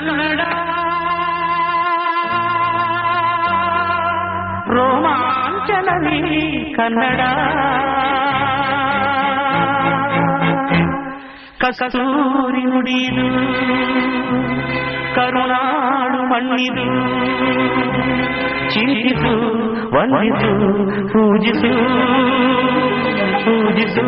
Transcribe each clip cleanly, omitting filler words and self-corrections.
ಕನ್ನಡ ರೋಮಾಂಚನವೀ ಕನ್ನಡ ಕಸ್ತೂರಿ ನುಡಿದು ಕರುನಾಡು ಮಣ್ಣಿದು ಚಿಂತಿಸು ವಂದಿಸು ಪೂಜಿಸು ಪೂಜಿಸು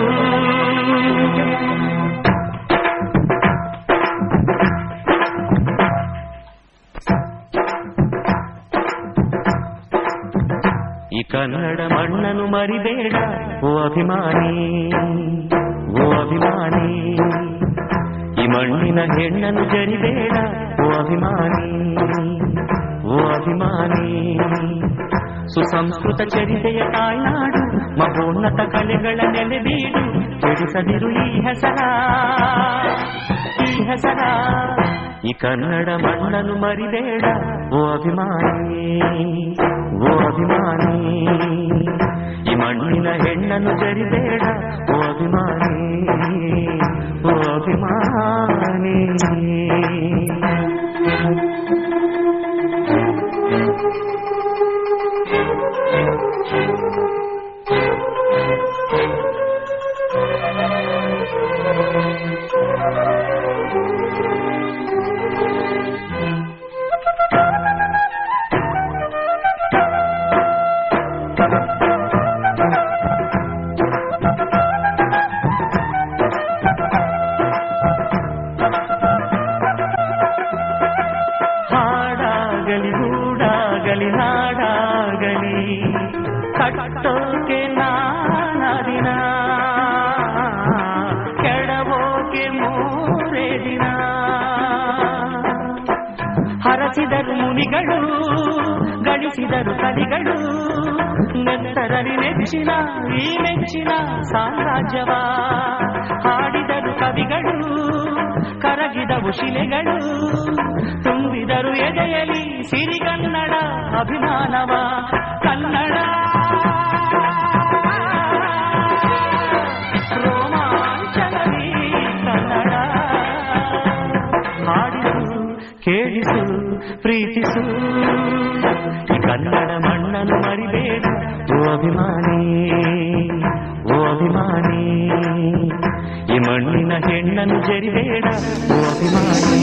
ಈ ಕನ್ನಡ ಮಣ್ಣನ್ನು ಮರಿಬೇಡ ಓ ಅಭಿಮಾನಿ ಓ ಅಭಿಮಾನಿ ಈ ಮಣ್ಣಿನ ಹೆಣ್ಣನ್ನು ಜರಿಬೇಡ ಓ ಅಭಿಮಾನಿ ಓ ಅಭಿಮಾನಿ ಸುಸಂಸ್ಕೃತ ಚರಿತೆಯ ತಾಯ್ನಾಡು ಮಹೋನ್ನತ ಕಲೆಗಳ ನೆಲೆಬೀಡು ಕೆಡಿಸದಿರು ಈ ಹೆಸರ ಈ ಕನ್ನಡ ಮಣ್ಣನ್ನು ಮರಿಬೇಡ ಓ ಅಭಿಮಾನಿ ಓ ಅಭಿಮಾನಿ ಈ ಮಣ್ಣಿನ ಹೆಣ್ಣನ್ನು ಜರಿಬೇಡ ಓ ಅಭಿಮಾನಿ ಓ ಅಭಿಮಾನಿ ಗೂಡಾಗಲಿ ಹಾಡಾಗಲಿ ಕಟ್ಟೋಕೆ ನಾನದಿನ ಕೆಡವೋಕೆ ಮೂರೇ ದಿನ ಹರಸಿದರು ಮುನಿಗಳು ಗಳಿಸಿದರು ಕಲಿಗಳು ನೆತ್ತರಲಿ ನೆಚ್ಚಿನ ಈ ಮೆಚ್ಚಿನ ಸಾಮ್ರಾಜ್ಯವ ಹಾಡಿದರು ಕವಿಗಳು ಕರಗಿದವು ಶಿಲೆಗಳು ತುಂಬಿದರು ಎದೆಯಲಿ ಸಿರಿಗನ್ನಡ ಅಭಿಮಾನವ ಕನ್ನಡ ರೋಮಾಂಚನವೀ ಕನ್ನಡ ಹಾಡಿಸು ಕೇಳಿಸು ಪ್ರೀತಿಸು ಈ ಕನ್ನಡ ಮಣ್ಣನ್ನು ಮರಿಬೇಡ ಓ ಅಭಿಮಾನಿ ಓ ಅಭಿಮಾನಿ ಈ ಮಣ್ಣಿನ ಹೆಣ್ಣನ್ನು ಜರಿಬೇಡ ಓ ಅಭಿಮಾನಿ